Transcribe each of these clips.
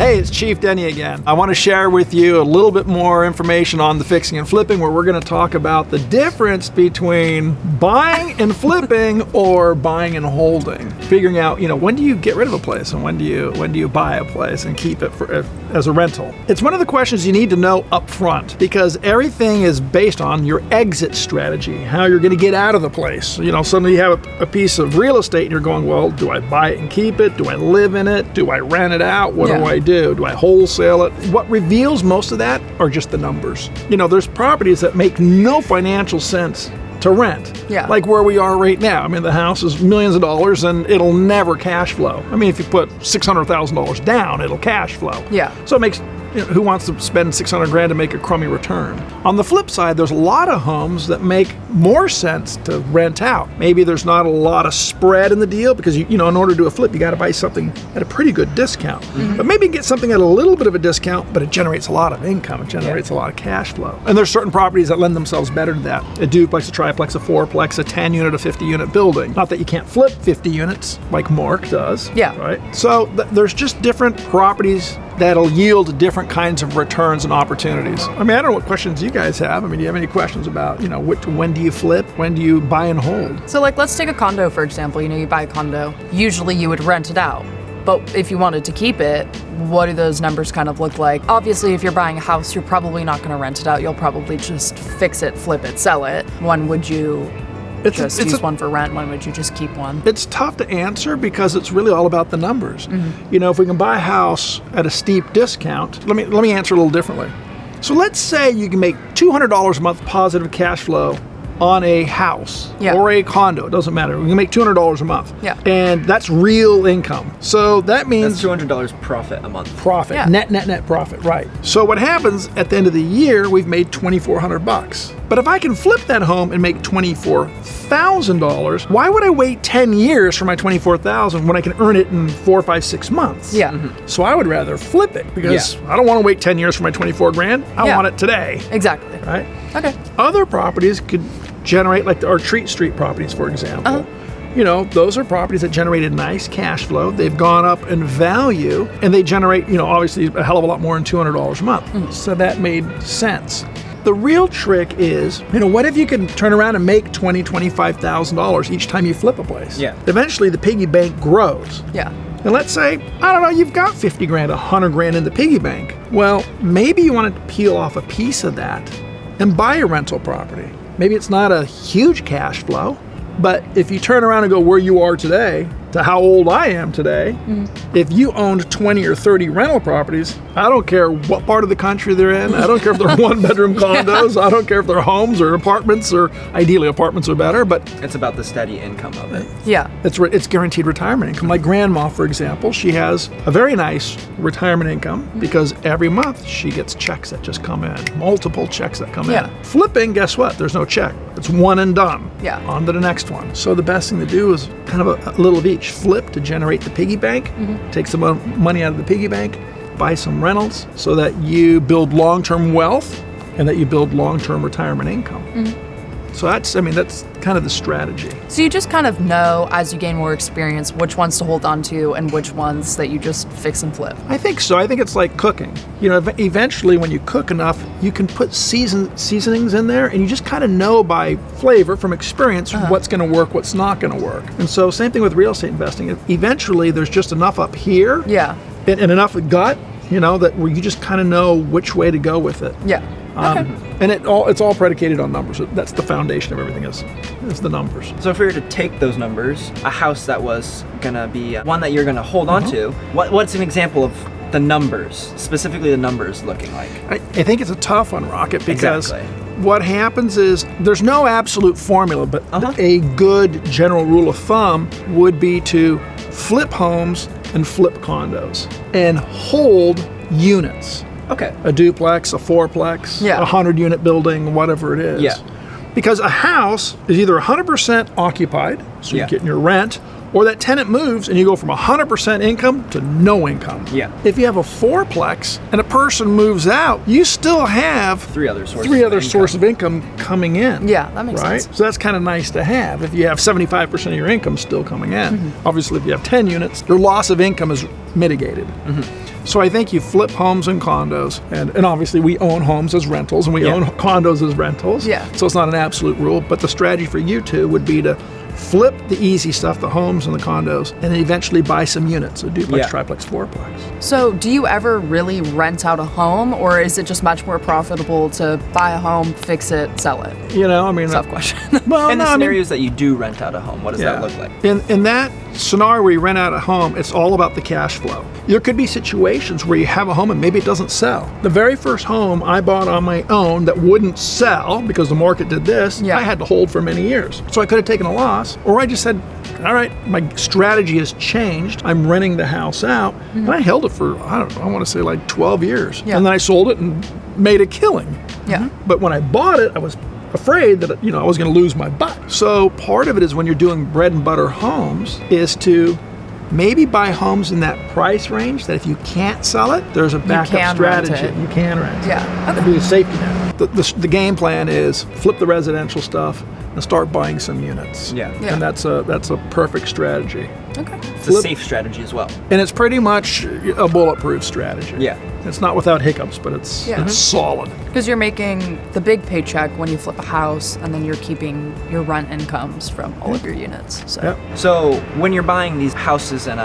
Hey, it's Chief Denney again. I want to share with you a little bit more information on the fixing and flipping, where we're going to talk about the difference between buying and flipping or buying and holding. Figuring out, when do you get rid of a place and when do you buy a place and keep it as a rental? It's one of the questions you need to know up front, because everything is based on your exit strategy, how you're going to get out of the place. Suddenly you have a piece of real estate and you're going, well, do I buy it and keep it? Do I live in it? Do I rent it out? What do I do? Do I wholesale it? What reveals most of that are just the numbers. There's properties that make no financial sense to rent. Yeah. Like where we are right now. The house is millions of dollars and it'll never cash flow. If you put $600,000 down, it'll cash flow. Yeah. So it makes, who wants to spend $600,000 to make a crummy return? On the flip side, there's a lot of homes that make more sense to rent out. Maybe there's not a lot of spread in the deal because in order to do a flip, you got to buy something at a pretty good discount. Mm-hmm. But maybe get something at a little bit of a discount, but it generates a lot of income. It generates a lot of cash flow. And there's certain properties that lend themselves better to that. A duplex, a triplex, a fourplex, a 10-unit, a 50-unit building. Not that you can't flip 50 units like Mark does. Yeah. Right? So there's just different properties that'll yield different kinds of returns and opportunities. I don't know what questions you guys have. Do you have any questions about, when do you flip? When do you buy and hold? So let's take a condo, for example. You buy a condo. Usually you would rent it out. But if you wanted to keep it, what do those numbers kind of look like? Obviously, if you're buying a house, you're probably not going to rent it out. You'll probably just fix it, flip it, sell it. When would you use one for rent? When would you just keep one? It's tough to answer because it's really all about the numbers. Mm-hmm. If we can buy a house at a steep discount, let me answer a little differently. So let's say you can make $200 a month positive cash flow on a house or a condo. It doesn't matter. We can make $200 a month. Yeah. And that's real income. So that means that's $200 profit a month. Profit. Yeah. Net profit. Right. So what happens at the end of the year, we've made $2,400. But if I can flip that home and make $24,000, why would I wait 10 years for my $24,000 when I can earn it in 4, 5, 6 months? Yeah. Mm-hmm. So I would rather flip it because I don't want to wait 10 years for my $24,000. I want it today. Exactly. Right? Okay. Other properties could generate, like our Treat Street properties, for example. Those are properties that generated nice cash flow. They've gone up in value, and they generate, obviously a hell of a lot more than $200 a month. Mm. So that made sense. The real trick is, what if you can turn around and make $20,000, $25,000 each time you flip a place? Yeah. Eventually, the piggy bank grows. Yeah. And let's say, you've got $50,000, $100,000 in the piggy bank. Well, maybe you want to peel off a piece of that and buy a rental property. Maybe it's not a huge cash flow, but if you turn around and go where you are today to how old I am today, if you owned 20 or 30 rental properties, I don't care what part of the country they're in. I don't care if they're one-bedroom condos. I don't care if they're homes or apartments, or ideally apartments are better, but it's about the steady income of it. Yeah. It's guaranteed retirement income. My grandma, for example, she has a very nice retirement income because every month she gets checks that just come in, multiple checks that come in. Flipping, guess what? There's no check. It's one and done. Yeah. On to the next one. So the best thing to do is kind of a little of each. Flip to generate the piggy bank, take some money out of the piggy bank, buy some rentals so that you build long-term wealth and that you build long-term retirement income. So that's kind of the strategy. So you just kind of know as you gain more experience which ones to hold on to and which ones that you just fix and flip. I think so. I think it's like cooking. Eventually when you cook enough, you can put seasonings in there and you just kind of know by flavor from experience what's going to work, what's not going to work. And so same thing with real estate investing. Eventually there's just enough up here and enough gut, that where you just kind of know which way to go with it. Yeah. Okay. And it's all predicated on numbers. That's the foundation of everything is the numbers. So if we were to take those numbers, a house that was going to be one that you're going to hold on to, what's an example of the numbers, specifically the numbers looking like? I think it's a tough one, Rocket, because what happens is there's no absolute formula, but a good general rule of thumb would be to flip homes and flip condos and hold units. Okay. A duplex, a fourplex, a 100-unit building, whatever it is. Yeah. Because a house is either 100% occupied, so you're getting your rent, Or that tenant moves and you go from 100% income to no income. Yeah. If you have a fourplex and a person moves out, you still have Three other sources of income coming in. Yeah, that makes right? sense. So that's kind of nice to have if you have 75% of your income still coming in. Obviously, if you have 10 units, your loss of income is mitigated. So I think you flip homes and condos, and obviously we own homes as rentals and we own condos as rentals. Yeah. So it's not an absolute rule, but the strategy for you two would be to flip the easy stuff, the homes and the condos, and then eventually buy some units, a duplex, triplex, fourplex. So do you ever really rent out a home, or is it just much more profitable to buy a home, fix it, sell it? You know, I mean, Tough question. well, In no, the I mean, scenarios that you do rent out a home, what does that look like? In that scenario where you rent out a home, it's all about the cash flow. There could be situations where you have a home and maybe it doesn't sell. The very first home I bought on my own that wouldn't sell because the market did this, I had to hold for many years. So I could have taken a loss, or I just said, all right, my strategy has changed. I'm renting the house out. And I held it for, I don't know, I want to say like 12 years. Yeah. And then I sold it and made a killing. Yeah. But when I bought it, I was afraid that I was going to lose my butt. So part of it is when you're doing bread and butter homes is to maybe buy homes in that price range that if you can't sell it, there's a backup strategy. You can rent it. Yeah. It'd be a safety net. The game plan is flip the residential stuff and start buying some units. Yeah. And that's a perfect strategy. Okay. It's a safe strategy as well. And it's pretty much a bulletproof strategy. Yeah. It's not without hiccups, but it's solid. Because you're making the big paycheck when you flip a house, and then you're keeping your rent incomes from all of your units. So. Yep. So when you're buying these houses and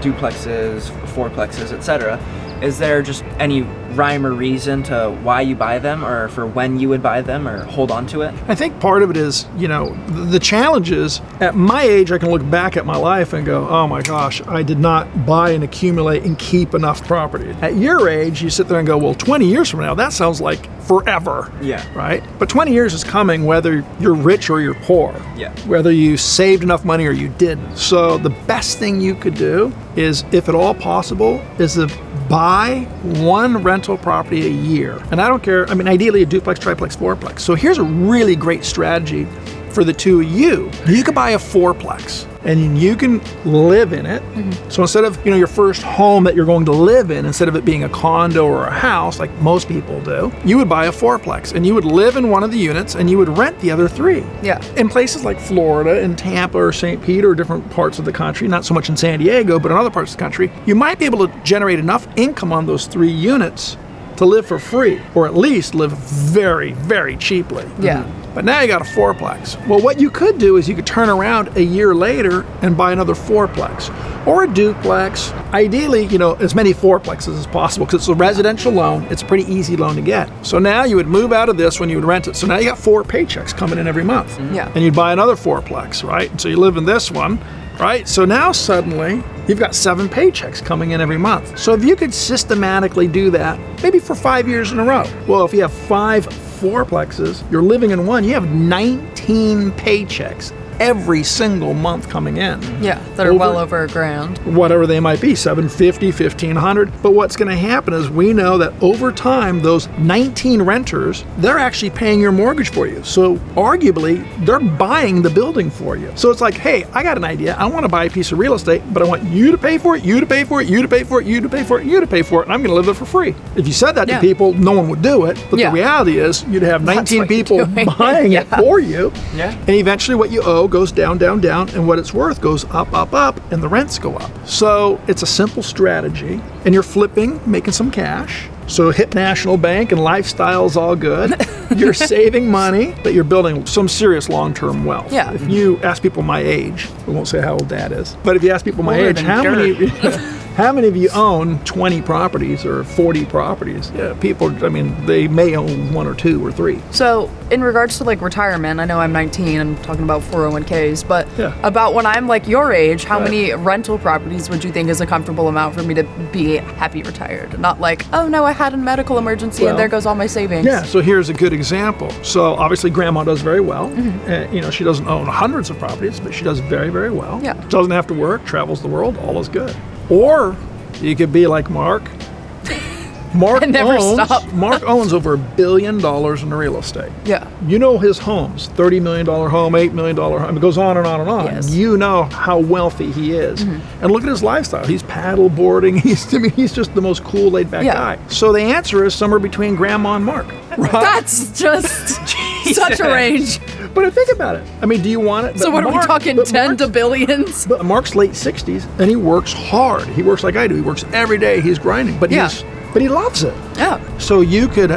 duplexes, fourplexes, etc., is there just any rhyme or reason to why you buy them, or for when you would buy them, or hold on to it? I think part of it is, the challenge is, at my age, I can look back at my life and go, oh my gosh, I did not buy and accumulate and keep enough property. At your age, you sit there and go, well, 20 years from now, that sounds like forever. Yeah. Right? But 20 years is coming whether you're rich or you're poor. Yeah. Whether you saved enough money or you didn't. So the best thing you could do is, if at all possible, is to buy one rental property a year. And I don't care, ideally a duplex, triplex, fourplex. So here's a really great strategy for the two of you. You could buy a fourplex and you can live in it. So instead of, your first home that you're going to live in, instead of it being a condo or a house like most people do, you would buy a fourplex and you would live in one of the units and you would rent the other three. Yeah. In places like Florida and Tampa or St. Pete or different parts of the country, not so much in San Diego, but in other parts of the country, you might be able to generate enough income on those three units to live for free, or at least live very, very cheaply. Yeah. But now you got a fourplex. Well, what you could do is you could turn around a year later and buy another fourplex or a duplex. Ideally, as many fourplexes as possible, because it's a residential loan. It's a pretty easy loan to get. So now you would move out of this when you would rent it. So now you got 4 paychecks coming in every month. Yeah. And you'd buy another fourplex, right? So you live in this one, right? So now suddenly you've got 7 paychecks coming in every month. So if you could systematically do that, maybe for 5 years in a row. Well, if you have 5 fourplexes, you're living in one, you have 19 paychecks every single month coming in. Yeah, that are well over $1,000. Whatever they might be, $750, $1,500. But what's going to happen is we know that over time, those 19 renters, they're actually paying your mortgage for you. So arguably, they're buying the building for you. So it's like, hey, I got an idea. I want to buy a piece of real estate, but I want you to pay for it, you to pay for it, you to pay for it, you to pay for it, you to pay for it, and I'm going to live there for free. If you said that to people, no one would do it. But the reality is, you'd have 19 people buying it for you. Yeah. And eventually what you owe goes down, down, down, and what it's worth goes up, up, up, and the rents go up. So it's a simple strategy, and you're flipping, making some cash. So hit National Bank and lifestyle's all good. You're saving money, but you're building some serious long-term wealth. Yeah. If you ask people my age, we won't say how old Dad is, but if you ask people my Older age, than how many of you own 20 properties or 40 properties? Yeah, people, they may own 1 or 2 or 3. So in regards to retirement, I know I'm 19, I'm talking about 401ks, but about when I'm your age, how many rental properties would you think is a comfortable amount for me to be happy retired? Not oh no, I had a medical emergency and there goes all my savings. Yeah, so here's a good example. So obviously grandma does very well. She doesn't own hundreds of properties, but she does very, very well. Yeah. Doesn't have to work, travels the world, all is good. Or you could be like Mark Mark and never owns, stop. Mark owns over $1 billion in real estate. Yeah. You know his homes, $30 million home, $8 million home. It goes on and on and on. Yes. You know how wealthy he is. And look at his lifestyle. He's paddle boarding. He's just the most cool, laid back Yeah. guy. So the answer is somewhere between Grandma and Mark. Right? That's just such a range. But think about it. I mean, do you want it? So what are we talking, 10 to billions? But Mark's late 60s, and he works hard. He works like I do. He works every day. He's grinding. But but he loves it. Yeah. So you could,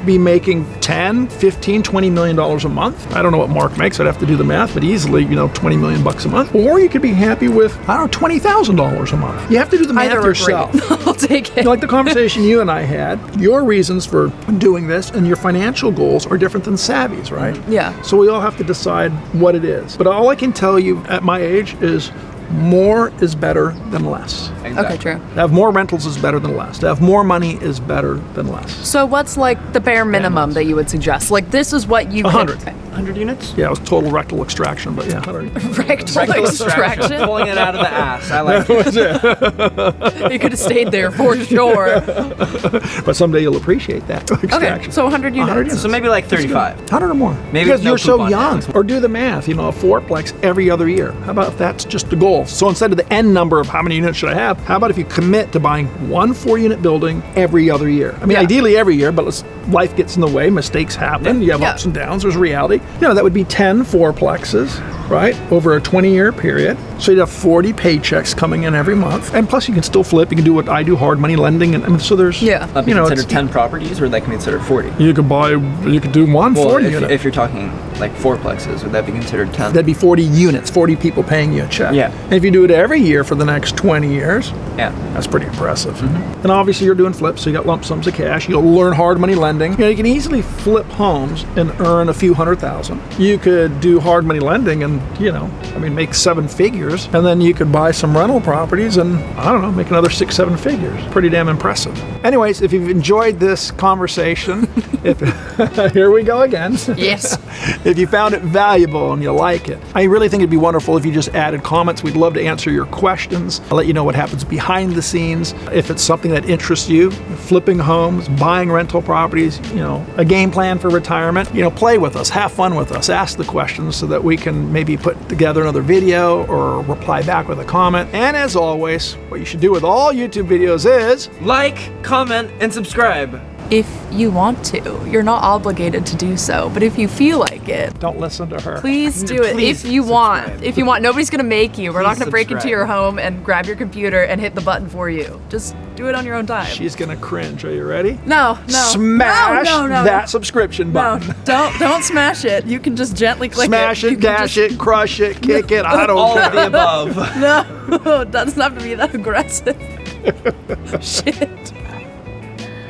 be making $10, $15, $20 million a month. I don't know what Mark makes. I'd have to do the math, but easily, $20 million a month. Or you could be happy with, $20,000 a month. You have to do the math Either are yourself. great. I'll take it. Like the conversation you and I had, your reasons for doing this and your financial goals are different than Savvy's, right? Yeah. So we all have to decide what it is. But all I can tell you at my age is more is better than less. Exactly. Okay, true. To have more rentals is better than less. To have more money is better than less. So what's like the bare minimum that you would suggest? Like this is what you 100. could... 100 units? Yeah, it was total rectal extraction, but yeah, 100. Rectal extraction? Pulling it out of the ass. I like it. You could have stayed there for sure. But someday you'll appreciate that extraction. Okay, so 100 units. 100 units. So maybe like 35. 100 or more. Maybe because with no you're so coupon young. tax. Or do the math, a fourplex every other year. How about if that's just the goal? So instead of the end number of how many units should I have, how about if you commit to buying one 4-unit building every other year? I mean, Yeah. ideally every year, but life gets in the way, mistakes happen, you have Yeah. ups and downs, there's reality. That would be 10 fourplexes, right, over a 20-year period. So you'd have 40 paychecks coming in every month. And plus you can still flip, you can do what I do, hard money lending, and so there's, That'd be it's- considered 10 properties, or they can be considered 40? you could do one Well, 40 if, unit. if you're talking like fourplexes, would that be considered 10? That'd be 40 units, 40 people paying you a check. Yeah. And if you do it every year for the next 20 years, Yeah. that's pretty impressive. And obviously you're doing flips, so you got lump sums of cash. You'll learn hard money lending. You can easily flip homes and earn a few $100,000. You could do hard money lending and, make 7 figures. And then you could buy some rental properties and, make another 6, 7 figures. Pretty damn impressive. Anyways, if you've enjoyed this conversation, here we go again. Yes. If you found it valuable and you like it, I really think it'd be wonderful if you just added comments. We'd love to answer your questions. I'll let you know what happens behind the scenes. If it's something that interests you, flipping homes, buying rental properties, a game plan for retirement, play with us, have fun with us, ask the questions so that we can maybe put together another video or reply back with a comment. And as always, what you should do with all YouTube videos is Like, comment, and subscribe. If you want to, you're not obligated to do so. But if you feel like it, don't listen to her. please do it. Please If you want. subscribe. If you want. Nobody's going to make you. We're not Please going to break into subscribe. your home and grab your computer and hit the button for you. Just do it on your own time. She's gonna cringe. Are you ready? No. Smash no. that subscriction No, button. don't smash it. You can just gently click Smash it. it, dash it, crush it, kick it. I don't All care. of the above. No, it doesn't have to be that aggressive. Shit.